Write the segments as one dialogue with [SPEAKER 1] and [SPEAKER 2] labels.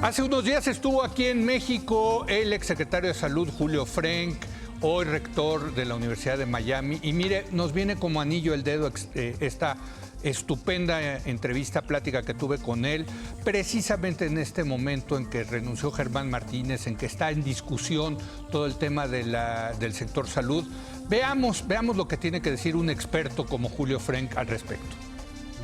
[SPEAKER 1] Hace unos días estuvo aquí en México el exsecretario de Salud, Julio Frenk, hoy rector de la Universidad de Miami. Y mire, nos viene como anillo al dedo esta estupenda entrevista, plática que tuve con él, precisamente en este momento en que renunció Germán Martínez, en que está en discusión todo el tema del sector salud. Veamos lo que tiene que decir un experto como Julio Frenk al respecto.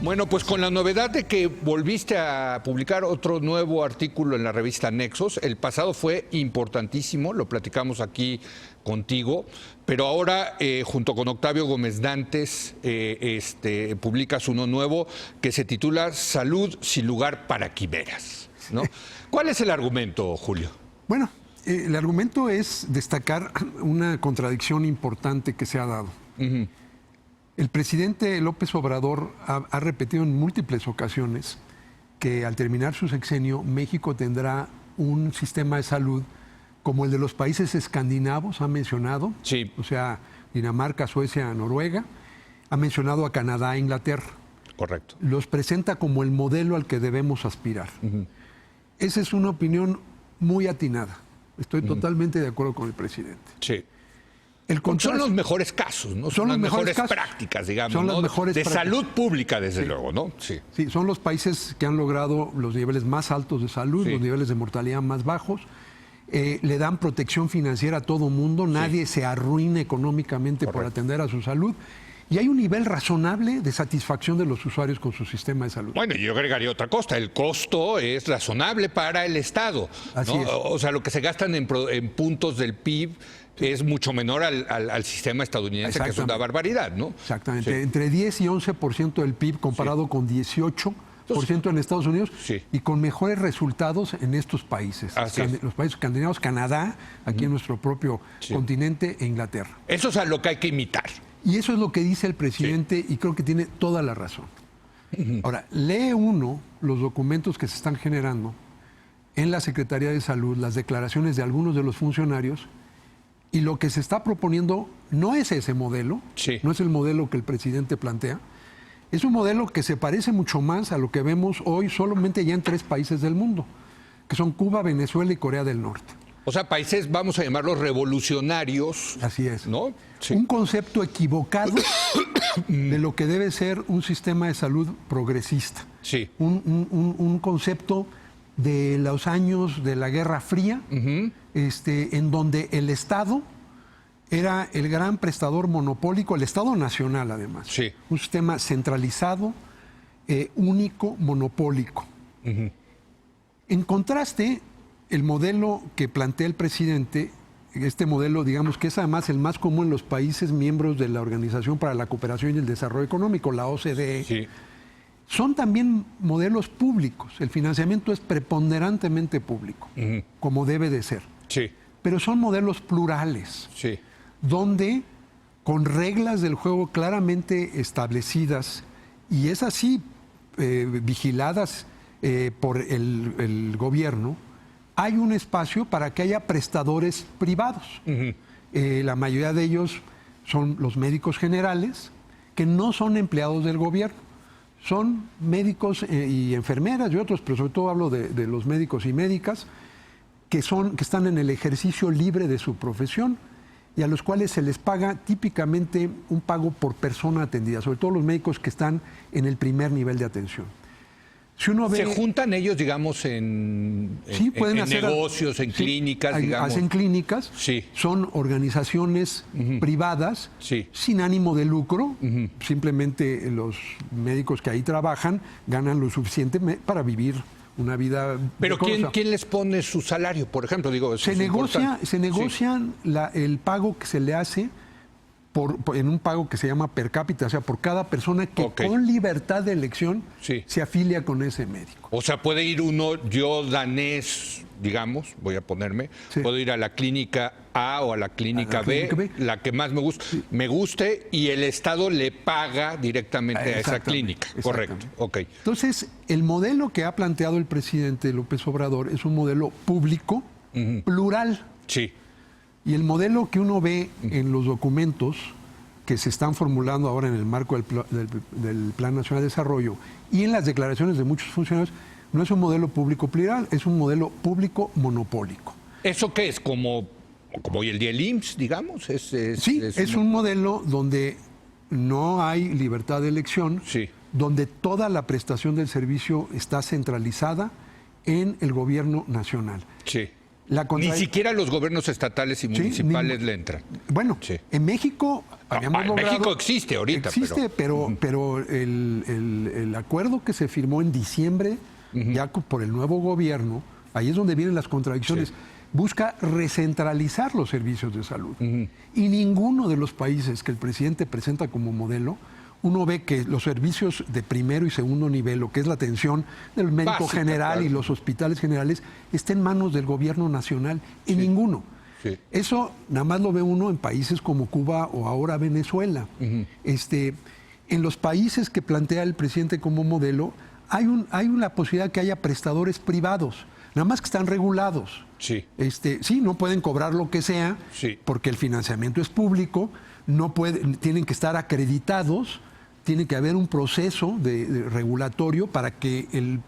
[SPEAKER 1] Bueno, pues con la novedad de que volviste a publicar otro nuevo artículo en la revista Nexos. El pasado fue importantísimo, lo platicamos aquí contigo, pero ahora junto con Octavio Gómez Dantes publicas uno nuevo que se titula Salud sin lugar para quimeras, ¿no? ¿Cuál es el argumento, Julio?
[SPEAKER 2] Bueno, el argumento es destacar una contradicción importante que se ha dado. Uh-huh. El presidente López Obrador ha repetido en múltiples ocasiones que al terminar su sexenio, México tendrá un sistema de salud como el de los países escandinavos, ha mencionado,
[SPEAKER 1] sí.
[SPEAKER 2] O sea, Dinamarca, Suecia, Noruega, ha mencionado a Canadá e Inglaterra.
[SPEAKER 1] Correcto.
[SPEAKER 2] Los presenta como el modelo al que debemos aspirar. Uh-huh. Esa es una opinión muy atinada. Estoy totalmente de acuerdo con el presidente.
[SPEAKER 1] Sí. Son los mejores casos, ¿no? Son las mejores prácticas, digamos,
[SPEAKER 2] son las mejores
[SPEAKER 1] de
[SPEAKER 2] prácticas.
[SPEAKER 1] Salud pública, desde luego, ¿no?
[SPEAKER 2] Sí, son los países que han logrado los niveles más altos de salud, los niveles de mortalidad más bajos. Le dan protección financiera a todo mundo, nadie se arruina económicamente por atender a su salud. Y hay un nivel razonable de satisfacción de los usuarios con su sistema de salud.
[SPEAKER 1] Bueno, yo agregaría otra cosa, el costo es razonable para el Estado, ¿no?
[SPEAKER 2] Así es.
[SPEAKER 1] O sea, lo que se gastan en puntos del PIB es mucho menor al sistema estadounidense, que es una barbaridad, ¿no?
[SPEAKER 2] Exactamente,
[SPEAKER 1] sí.
[SPEAKER 2] Entre 10 y 11% del PIB comparado con 18% en Estados Unidos y con mejores resultados en estos países. Los países escandinavos, Canadá, aquí en nuestro propio continente, e Inglaterra.
[SPEAKER 1] Eso es a lo que hay que imitar.
[SPEAKER 2] Y eso es lo que dice el presidente y creo que tiene toda la razón. Ahora, lee uno los documentos que se están generando en la Secretaría de Salud, las declaraciones de algunos de los funcionarios, y lo que se está proponiendo no es ese modelo, no es el modelo que el presidente plantea, es un modelo que se parece mucho más a lo que vemos hoy solamente ya en 3 países del mundo, que son Cuba, Venezuela y Corea del Norte.
[SPEAKER 1] O sea, países, vamos a llamarlos revolucionarios.
[SPEAKER 2] Así es.
[SPEAKER 1] ¿No? Sí.
[SPEAKER 2] Un concepto equivocado de lo que debe ser un sistema de salud progresista.
[SPEAKER 1] Sí.
[SPEAKER 2] Un concepto de los años de la Guerra Fría, en donde el Estado era el gran prestador monopólico, el Estado nacional además.
[SPEAKER 1] Sí.
[SPEAKER 2] Un sistema centralizado, único, monopólico. En contraste, el modelo que plantea el presidente, este modelo, digamos, que es además el más común en los países miembros de la Organización para la Cooperación y el Desarrollo Económico, la OCDE, son también modelos públicos. El financiamiento es preponderantemente público, como debe de ser.
[SPEAKER 1] Sí.
[SPEAKER 2] Pero son modelos plurales, donde con reglas del juego claramente establecidas, y es así, vigiladas por el gobierno, hay un espacio para que haya prestadores privados. La mayoría de ellos son los médicos generales, que no son empleados del gobierno. Son médicos y enfermeras y otros, pero sobre todo hablo de los médicos y médicas, que están en el ejercicio libre de su profesión y a los cuales se les paga típicamente un pago por persona atendida, sobre todo los médicos que están en el primer nivel de atención. Si uno ve,
[SPEAKER 1] ¿se juntan ellos, digamos, en negocios, en clínicas, digamos?
[SPEAKER 2] Hacen clínicas, son organizaciones privadas, sin ánimo de lucro, simplemente los médicos que ahí trabajan ganan lo suficiente para vivir una vida.
[SPEAKER 1] Pero ¿quién les pone su salario, por ejemplo? Digo,
[SPEAKER 2] se negocian el pago que se le hace en un pago que se llama per cápita, o sea, por cada persona que con libertad de elección se afilia con ese médico.
[SPEAKER 1] O sea, puede ir yo danés, digamos, voy a ponerme, puedo ir a la clínica A o a la clínica B, la que más me guste, y el Estado le paga directamente a esa clínica. Correcto.
[SPEAKER 2] Entonces, el modelo que ha planteado el presidente López Obrador es un modelo público, plural.
[SPEAKER 1] Sí.
[SPEAKER 2] Y el modelo que uno ve en los documentos que se están formulando ahora en el marco del Plan Nacional de Desarrollo y en las declaraciones de muchos funcionarios, no es un modelo público plural, es un modelo público monopólico.
[SPEAKER 1] ¿Eso qué es? ¿Como hoy el día el IMSS, digamos?
[SPEAKER 2] Es un modelo donde no hay libertad de elección,
[SPEAKER 1] sí,
[SPEAKER 2] donde toda la prestación del servicio está centralizada en el gobierno nacional.
[SPEAKER 1] Sí. Ni siquiera los gobiernos estatales y municipales le entran.
[SPEAKER 2] Bueno,
[SPEAKER 1] sí.
[SPEAKER 2] En México habíamos logrado...
[SPEAKER 1] México existe ahorita.
[SPEAKER 2] Existe, pero el acuerdo que se firmó en diciembre, ya por el nuevo gobierno, ahí es donde vienen las contradicciones, sí, busca recentralizar los servicios de salud. Y ninguno de los países que el presidente presenta como modelo, uno ve que los servicios de primero y segundo nivel, lo que es la atención del médico general y los hospitales generales, está en manos del gobierno nacional, en ninguno. Sí. Eso nada más lo ve uno en países como Cuba o ahora Venezuela. En los países que plantea el presidente como modelo, hay una posibilidad que haya prestadores privados, nada más que están regulados.
[SPEAKER 1] Sí.
[SPEAKER 2] Sí, no pueden cobrar lo que sea, sí, porque el financiamiento es público, tienen que estar acreditados, tiene que haber un proceso de regulatorio para que el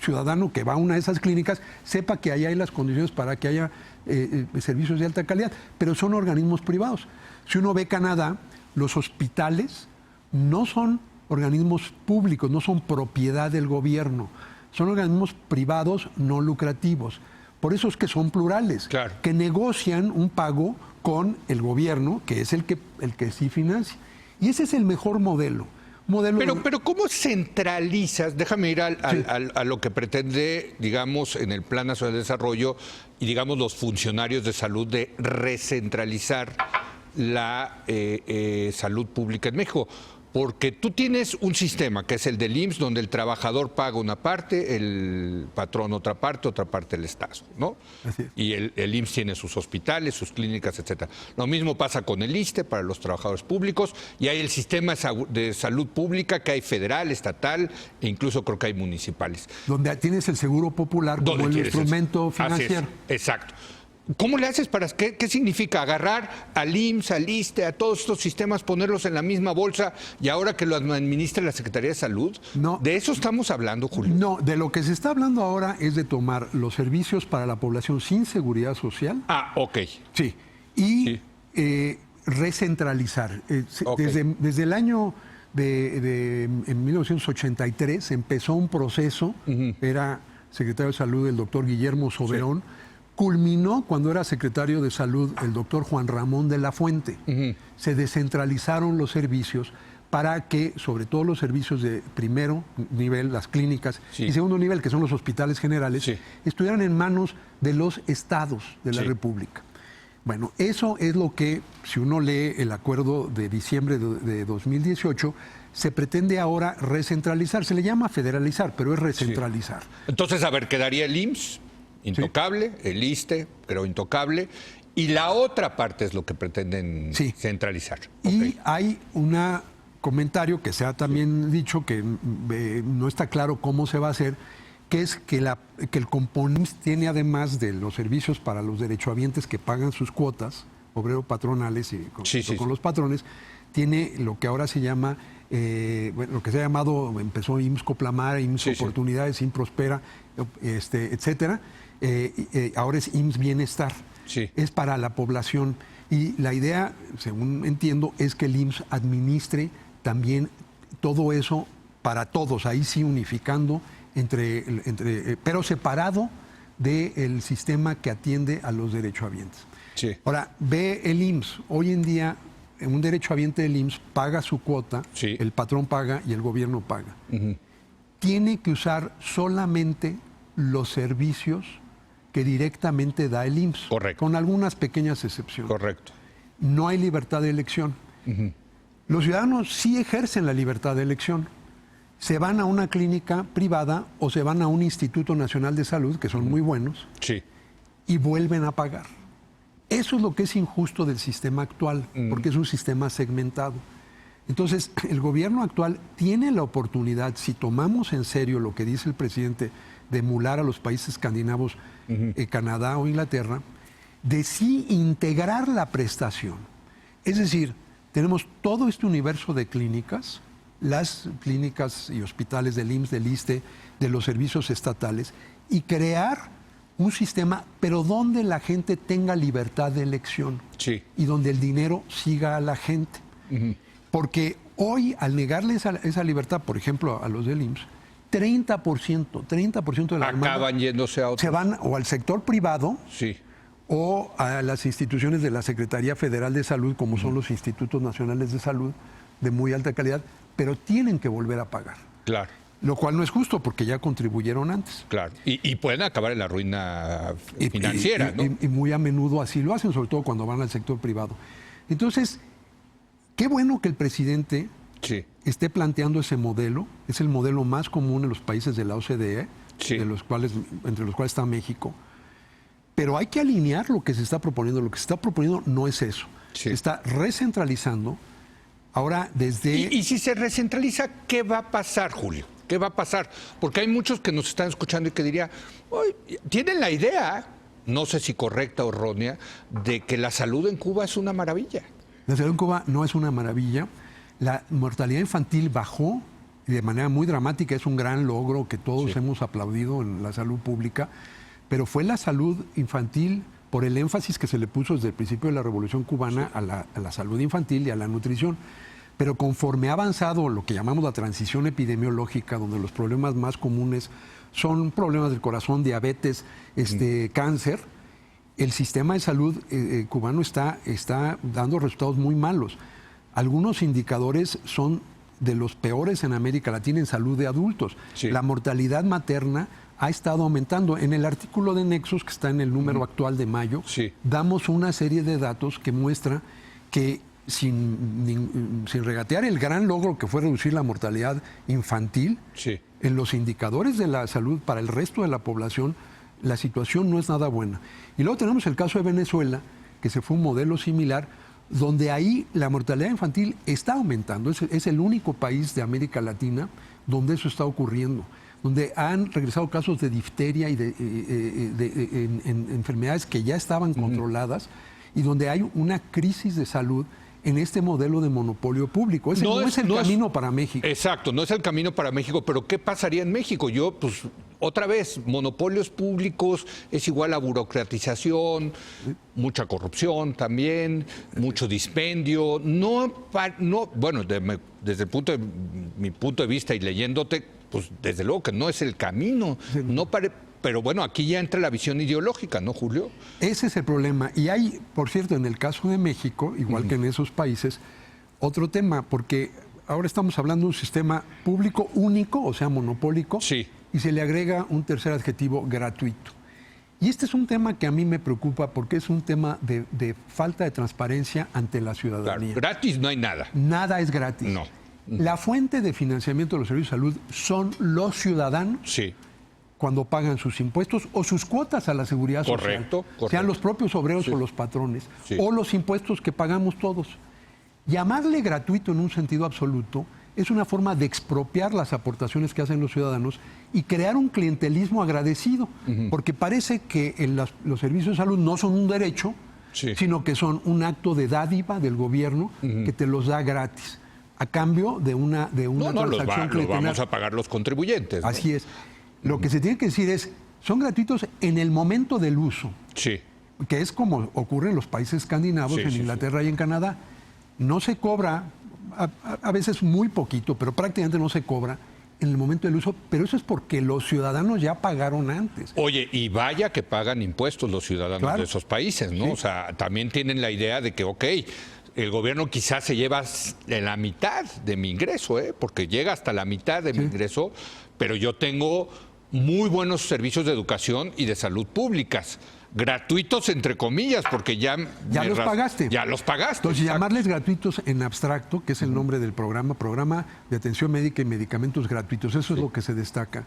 [SPEAKER 2] ciudadano que va a una de esas clínicas sepa que ahí hay las condiciones para que haya servicios de alta calidad, pero son organismos privados. Si uno ve Canadá, los hospitales no son organismos públicos, no son propiedad del gobierno, son organismos privados no lucrativos. Por eso es que son plurales, claro, que negocian un pago con el gobierno, que es el que sí financia. Y ese es el mejor modelo. Pero
[SPEAKER 1] ¿cómo centralizas? Déjame ir a lo que pretende, digamos, en el Plan Nacional de Desarrollo y, digamos, los funcionarios de salud de recentralizar la salud pública en México. Porque tú tienes un sistema que es el del IMSS, donde el trabajador paga una parte, el patrón otra parte el Estado, ¿no?
[SPEAKER 2] Así es.
[SPEAKER 1] Y el IMSS tiene sus hospitales, sus clínicas, etcétera. Lo mismo pasa con el ISSSTE para los trabajadores públicos, y hay el sistema de salud pública que hay federal, estatal e incluso creo que hay municipales.
[SPEAKER 2] Donde tienes el seguro popular como el instrumento financiero.
[SPEAKER 1] Así es, exacto. ¿Cómo le haces para qué significa agarrar al IMSS, al ISSSTE, a todos estos sistemas, ponerlos en la misma bolsa y ahora que lo administre la Secretaría de Salud?
[SPEAKER 2] No.
[SPEAKER 1] ¿De eso estamos hablando, Julio?
[SPEAKER 2] No, de lo que se está hablando ahora es de tomar los servicios para la población sin seguridad social.
[SPEAKER 1] Ah, ok.
[SPEAKER 2] Sí. Y recentralizar. Okay. Desde el año en 1983 empezó un proceso, era secretario de Salud el doctor Guillermo Soberón. Sí. Culminó cuando era secretario de Salud el doctor Juan Ramón de la Fuente. Se descentralizaron los servicios para que, sobre todo los servicios de primero nivel, las clínicas, y segundo nivel, que son los hospitales generales, estuvieran en manos de los estados de la República. Bueno, eso es lo que, si uno lee el acuerdo de diciembre de 2018, se pretende ahora recentralizar. Se le llama federalizar, pero es recentralizar.
[SPEAKER 1] Entonces, a ver, quedaría el IMSS intocable, el ISSSTE, creo intocable, y la otra parte es lo que pretenden centralizar.
[SPEAKER 2] Y hay un comentario que se ha también dicho, que no está claro cómo se va a hacer, que es que el componente tiene, además de los servicios para los derechohabientes que pagan sus cuotas, obrero patronales y con los patrones, tiene lo que ahora se llama, lo que se ha llamado, empezó IMSS Coplamar, IMSS Oportunidades, IMSS Prospera, etcétera. Ahora es IMSS Bienestar, es para la población, y la idea, según entiendo, es que el IMSS administre también todo eso para todos, ahí sí unificando, pero separado del sistema que atiende a los derechohabientes. Ahora, ve el IMSS, hoy en día un derechohabiente del IMSS paga su cuota, el patrón paga y el gobierno paga. Tiene que usar solamente los servicios que directamente da el IMSS.
[SPEAKER 1] Correcto.
[SPEAKER 2] Con algunas pequeñas excepciones.
[SPEAKER 1] Correcto.
[SPEAKER 2] No hay libertad de elección. Los ciudadanos sí ejercen la libertad de elección. Se van a una clínica privada o se van a un Instituto Nacional de Salud, que son muy buenos, y vuelven a pagar. Eso es lo que es injusto del sistema actual, porque es un sistema segmentado. Entonces, el gobierno actual tiene la oportunidad, si tomamos en serio lo que dice el presidente, de emular a los países escandinavos, Canadá o Inglaterra, de sí integrar la prestación. Es decir, tenemos todo este universo de clínicas las clínicas y hospitales del IMSS, del ISSSTE, de los servicios estatales, y crear un sistema, pero donde la gente tenga libertad de elección y donde el dinero siga a la gente. Porque hoy, al negarle esa libertad, por ejemplo, a los del IMSS, 30% de la demanda
[SPEAKER 1] acaban yéndose a otros.
[SPEAKER 2] Se van o al sector privado o a las instituciones de la Secretaría Federal de Salud, como son los Institutos Nacionales de Salud, de muy alta calidad, pero tienen que volver a pagar.
[SPEAKER 1] Claro.
[SPEAKER 2] Lo cual no es justo porque ya contribuyeron antes.
[SPEAKER 1] Claro. Y pueden acabar en la ruina financiera, ¿no?
[SPEAKER 2] Y muy a menudo así lo hacen, sobre todo cuando van al sector privado. Entonces, qué bueno que el presidente esté planteando ese modelo. Es el modelo más común en los países de la OCDE, entre los cuales está México. Pero hay que alinear lo que se está proponiendo. Lo que se está proponiendo no es eso. Se está recentralizando. Ahora, desde...
[SPEAKER 1] ¿Y si se recentraliza, qué va a pasar, Julio? ¿Qué va a pasar? Porque hay muchos que nos están escuchando y que dirían, tienen la idea, no sé si correcta o errónea, de que la salud en Cuba es una maravilla.
[SPEAKER 2] La salud en Cuba no es una maravilla. La mortalidad infantil bajó de manera muy dramática. Es un gran logro que todos hemos aplaudido en la salud pública. Pero fue la salud infantil, por el énfasis que se le puso desde el principio de la Revolución Cubana a la salud infantil y a la nutrición. Pero conforme ha avanzado lo que llamamos la transición epidemiológica, donde los problemas más comunes son problemas del corazón, diabetes, cáncer, el sistema de salud cubano está dando resultados muy malos. Algunos indicadores son de los peores en América Latina en salud de adultos. La mortalidad materna ha estado aumentando. En el artículo de Nexos, que está en el número actual de mayo, damos una serie de datos que muestra que sin regatear el gran logro que fue reducir la mortalidad infantil, en los indicadores de la salud para el resto de la población, la situación no es nada buena. Y luego tenemos el caso de Venezuela, que se fue un modelo similar, donde ahí la mortalidad infantil está aumentando. Es el único país de América Latina donde eso está ocurriendo, donde han regresado casos de difteria y de enfermedades que ya estaban controladas y donde hay una crisis de salud en este modelo de monopolio público. Ese no es el camino para México.
[SPEAKER 1] Exacto, no es el camino para México, pero ¿qué pasaría en México? Otra vez, monopolios públicos es igual a burocratización, mucha corrupción también, mucho dispendio. Bueno, desde mi punto de vista y leyéndote, pues desde luego que no es el camino. Pero bueno, aquí ya entra la visión ideológica, ¿no, Julio?
[SPEAKER 2] Ese es el problema. Y hay, por cierto, en el caso de México, igual que en esos países, otro tema, porque ahora estamos hablando de un sistema público único, o sea, monopólico, y se le agrega un tercer adjetivo, gratuito. Y este es un tema que a mí me preocupa porque es un tema de falta de transparencia ante la ciudadanía.
[SPEAKER 1] Claro, gratis no hay nada.
[SPEAKER 2] Nada es gratis.
[SPEAKER 1] No.
[SPEAKER 2] La fuente de financiamiento de los servicios de salud son los ciudadanos. Cuando pagan sus impuestos o sus cuotas a la seguridad social.
[SPEAKER 1] Correcto.
[SPEAKER 2] Sean los propios obreros o los patrones, o los impuestos que pagamos todos. Llamarle gratuito en un sentido absoluto es una forma de expropiar las aportaciones que hacen los ciudadanos y crear un clientelismo agradecido, porque parece que los servicios de salud no son un derecho, sino que son un acto de dádiva del gobierno que te los da gratis, a cambio de una transacción
[SPEAKER 1] clientelar. Lo vamos a pagar los contribuyentes, ¿no?
[SPEAKER 2] Así es. Lo que se tiene que decir es, son gratuitos en el momento del uso, que es como ocurre en los países escandinavos, en Inglaterra y en Canadá. No se cobra, a veces muy poquito, pero prácticamente no se cobra en el momento del uso, pero eso es porque los ciudadanos ya pagaron antes.
[SPEAKER 1] Oye, y vaya que pagan impuestos los ciudadanos de esos países, ¿no? O sea, también tienen la idea de que, el gobierno quizás se lleva la mitad de mi ingreso, porque llega hasta la mitad de mi ingreso, pero yo tengo muy buenos servicios de educación y de salud públicas, gratuitos entre comillas, porque ya
[SPEAKER 2] los pagaste.
[SPEAKER 1] Ya los pagaste.
[SPEAKER 2] Entonces, llamarles gratuitos en abstracto, que es el nombre del programa de atención médica y medicamentos gratuitos, eso es lo que se destaca.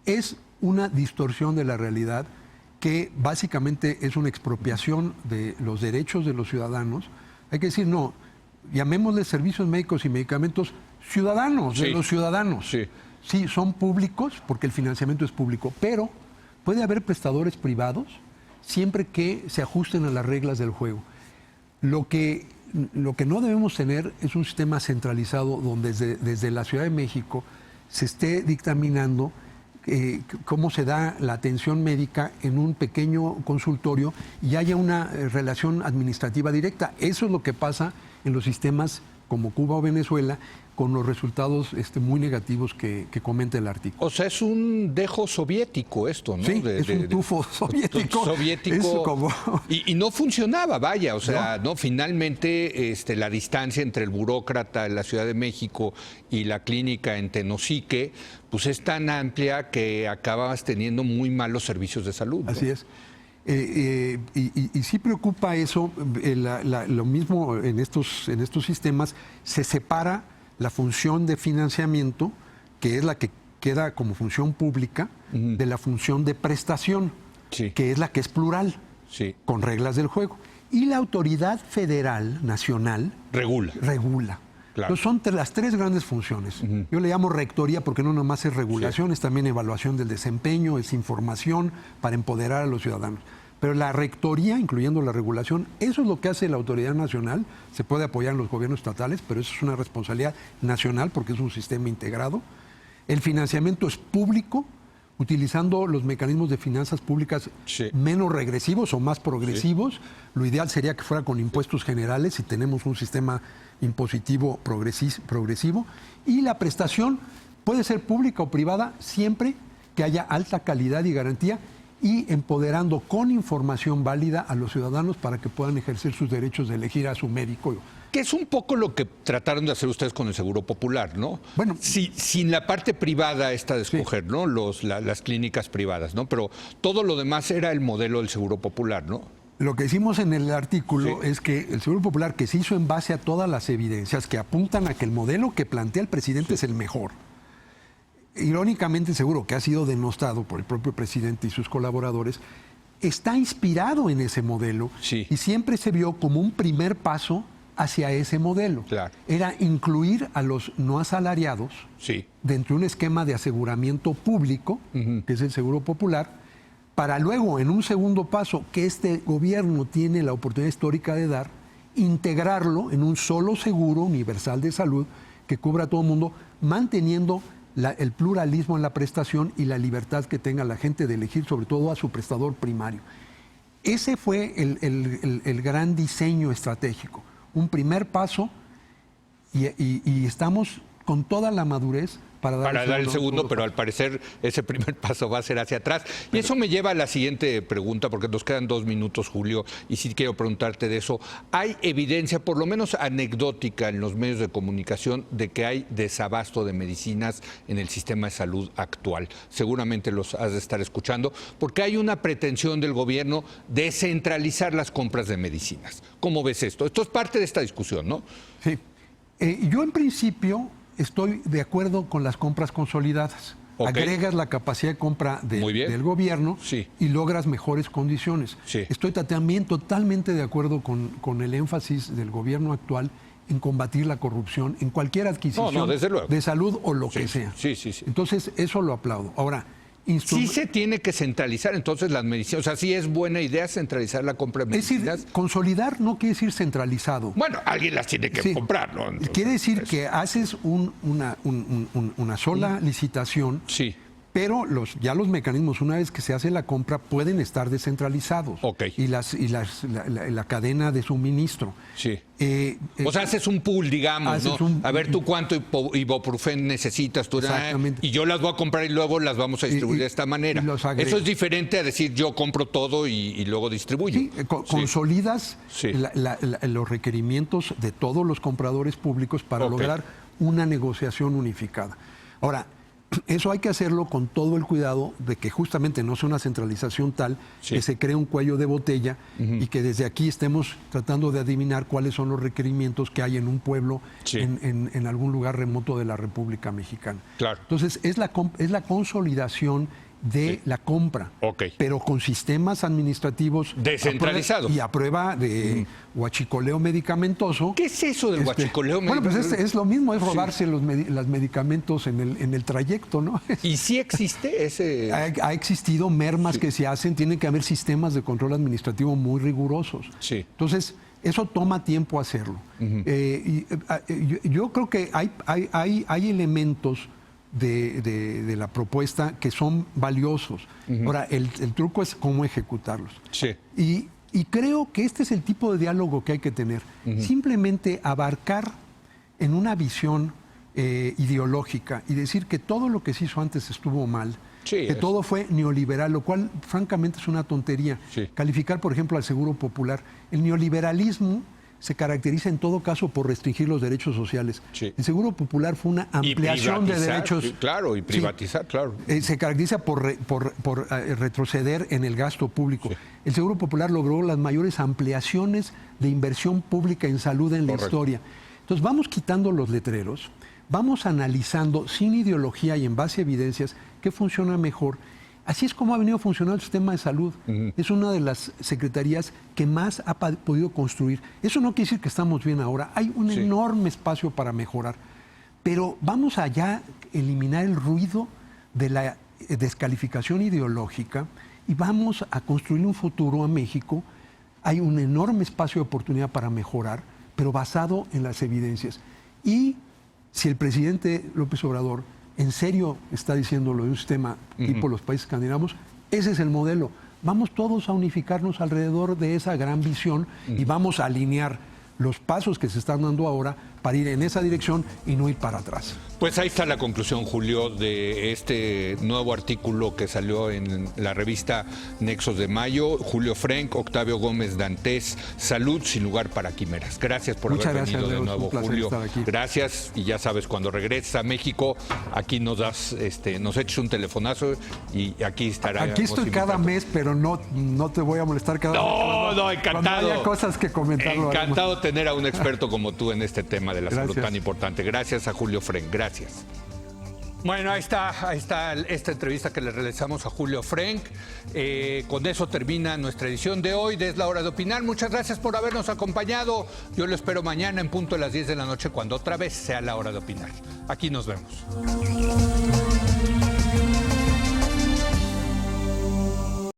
[SPEAKER 2] Es una distorsión de la realidad que básicamente es una expropiación de los derechos de los ciudadanos. Hay que decir, no, llamémosle servicios médicos y medicamentos ciudadanos, de los ciudadanos. Sí, son públicos porque el financiamiento es público, pero puede haber prestadores privados siempre que se ajusten a las reglas del juego. Lo que lo que no debemos tener es un sistema centralizado donde desde la Ciudad de México se esté dictaminando cómo se da la atención médica en un pequeño consultorio y haya una relación administrativa directa. Eso es lo que pasa en los sistemas como Cuba o Venezuela, con los resultados muy negativos que comenta el artículo.
[SPEAKER 1] O sea, es un dejo soviético esto, ¿no?
[SPEAKER 2] Sí, es un tufo soviético.
[SPEAKER 1] Y no funcionaba, vaya, o sea, no finalmente la distancia entre el burócrata en la Ciudad de México y la clínica en Tenosique, pues es tan amplia que acabas teniendo muy malos servicios de salud, ¿no?
[SPEAKER 2] Así es. Y sí preocupa eso, lo mismo en estos sistemas, se separa la función de financiamiento, que es la que queda como función pública, de la función de prestación, que es la que es plural, con reglas del juego. Y la autoridad federal, nacional, regula.
[SPEAKER 1] Claro.
[SPEAKER 2] Entonces son las tres grandes funciones. Yo le llamo rectoría porque no nomás es regulación, es también evaluación del desempeño, es información para empoderar a los ciudadanos. Pero la rectoría, incluyendo la regulación, eso es lo que hace la autoridad nacional. Se puede apoyar en los gobiernos estatales, pero eso es una responsabilidad nacional porque es un sistema integrado. El financiamiento es público, utilizando los mecanismos de finanzas públicas menos regresivos o más progresivos. Lo ideal sería que fuera con impuestos generales si tenemos un sistema impositivo progresivo. Y la prestación puede ser pública o privada siempre que haya alta calidad y garantía, y empoderando con información válida a los ciudadanos para que puedan ejercer sus derechos de elegir a su médico.
[SPEAKER 1] Que es un poco lo que trataron de hacer ustedes con el Seguro Popular, ¿no?
[SPEAKER 2] Bueno,
[SPEAKER 1] sin la parte privada esta de escoger, ¿no? Las clínicas privadas, ¿no? Pero todo lo demás era el modelo del Seguro Popular, ¿no?
[SPEAKER 2] Lo que hicimos en el artículo es que el Seguro Popular, que se hizo en base a todas las evidencias que apuntan a que el modelo que plantea el presidente es el mejor. Irónicamente, seguro que ha sido denostado por el propio presidente y sus colaboradores, está inspirado en ese modelo y siempre se vio como un primer paso hacia ese modelo.
[SPEAKER 1] Claro.
[SPEAKER 2] Era incluir a los no asalariados dentro de un esquema de aseguramiento público, que es el Seguro Popular, para luego, en un segundo paso, que este gobierno tiene la oportunidad histórica de dar, integrarlo en un solo seguro universal de salud que cubra a todo el mundo, manteniendo el pluralismo en la prestación y la libertad que tenga la gente de elegir sobre todo a su prestador primario. Ese fue el gran diseño estratégico, un primer paso y estamos con toda la madurez para dar
[SPEAKER 1] el segundo, pero al parecer ese primer paso va a ser hacia atrás. Y eso me lleva a la siguiente pregunta, porque nos quedan 2 minutos, Julio, y sí quiero preguntarte de eso. ¿Hay evidencia, por lo menos anecdótica, en los medios de comunicación de que hay desabasto de medicinas en el sistema de salud actual? Seguramente los has de estar escuchando, porque hay una pretensión del gobierno de centralizar las compras de medicinas. ¿Cómo ves esto? Esto es parte de esta discusión, ¿no?
[SPEAKER 2] Sí. Yo en principio estoy de acuerdo con las compras consolidadas. Agregas la capacidad de compra del gobierno y logras mejores condiciones. Estoy también totalmente de acuerdo con el énfasis del gobierno actual en combatir la corrupción en cualquier adquisición de salud o lo que sea. Entonces, eso lo aplaudo. Ahora,
[SPEAKER 1] sí se tiene que centralizar entonces las medicinas. O sea, sí es buena idea centralizar la compra de medicinas.
[SPEAKER 2] Es decir, consolidar no quiere decir centralizado.
[SPEAKER 1] Bueno, alguien las tiene que comprar, ¿no? Entonces,
[SPEAKER 2] quiere decir que haces una sola licitación, pero ya los mecanismos, una vez que se hace la compra, pueden estar descentralizados. Y la cadena de suministro.
[SPEAKER 1] O sea, haces un pool, digamos, ¿no? A ver tú cuánto ibuprofén necesitas tú, y yo las voy a comprar y luego las vamos a distribuir de esta manera. Eso es diferente a decir yo compro todo y luego distribuyo.
[SPEAKER 2] Consolidas los requerimientos de todos los compradores públicos para lograr una negociación unificada. Ahora, eso hay que hacerlo con todo el cuidado de que justamente no sea una centralización tal que se cree un cuello de botella y que desde aquí estemos tratando de adivinar cuáles son los requerimientos que hay en un pueblo, en algún lugar remoto de la República Mexicana. Entonces, es la consolidación de la compra, pero con sistemas administrativos
[SPEAKER 1] descentralizados
[SPEAKER 2] y a prueba de huachicoleo medicamentoso.
[SPEAKER 1] ¿Qué es eso del huachicoleo medicamentoso?
[SPEAKER 2] Bueno, pues es lo mismo, es robarse los medicamentos en el trayecto, ¿no?
[SPEAKER 1] ¿Y sí existe ese...?
[SPEAKER 2] Ha existido mermas que se hacen, tienen que haber sistemas de control administrativo muy rigurosos. Entonces, Eso toma tiempo hacerlo. Yo creo que hay elementos de la propuesta que son valiosos. Ahora, el truco es cómo ejecutarlos.
[SPEAKER 1] Sí.
[SPEAKER 2] Y creo que este es el tipo de diálogo que hay que tener. Simplemente abarcar en una visión ideológica y decir que todo lo que se hizo antes estuvo mal, que todo fue neoliberal, lo cual francamente es una tontería. Calificar, por ejemplo, al Seguro Popular. El neoliberalismo se caracteriza en todo caso por restringir los derechos sociales. El Seguro Popular fue una ampliación de derechos.
[SPEAKER 1] Claro, y privatizar, claro.
[SPEAKER 2] Se caracteriza por retroceder en el gasto público. El Seguro Popular logró las mayores ampliaciones de inversión pública en salud en la historia. Entonces vamos quitando los letreros, vamos analizando sin ideología y en base a evidencias qué funciona mejor. Así es como ha venido funcionando el sistema de salud. Es una de las secretarías que más ha podido construir. Eso no quiere decir que estamos bien ahora. Hay un enorme espacio para mejorar. Pero vamos a ya eliminar el ruido de la descalificación ideológica y vamos a construir un futuro a México. Hay un enorme espacio de oportunidad para mejorar, pero basado en las evidencias. Y si el presidente López Obrador en serio está diciendo lo de un sistema tipo los países escandinavos, ese es el modelo. Vamos todos a unificarnos alrededor de esa gran visión y vamos a alinear los pasos que se están dando ahora para ir en esa dirección y no ir para atrás.
[SPEAKER 1] Pues ahí está la conclusión, Julio, de este nuevo artículo que salió en la revista Nexos de Mayo. Julio Frenk, Octavio Gómez Dantes, Salud sin lugar para quimeras. Gracias por haber venido de nuevo, Julio. Gracias, y ya sabes, cuando regreses a México, aquí nos das, nos eches un telefonazo y aquí estará.
[SPEAKER 2] Aquí estoy cada mes, pero no te voy a molestar cada mes.
[SPEAKER 1] No, encantado.
[SPEAKER 2] Cuando haya cosas que comentar.
[SPEAKER 1] Encantado tener a un experto como tú en este tema de la salud tan importante. Gracias a Julio Frenk. Gracias. Bueno, ahí está esta entrevista que le realizamos a Julio Frenk. Con eso termina nuestra edición de hoy de Es la Hora de Opinar. Muchas gracias por habernos acompañado. Yo lo espero mañana en punto de las 10 de la noche, cuando otra vez sea la hora de opinar. Aquí nos vemos.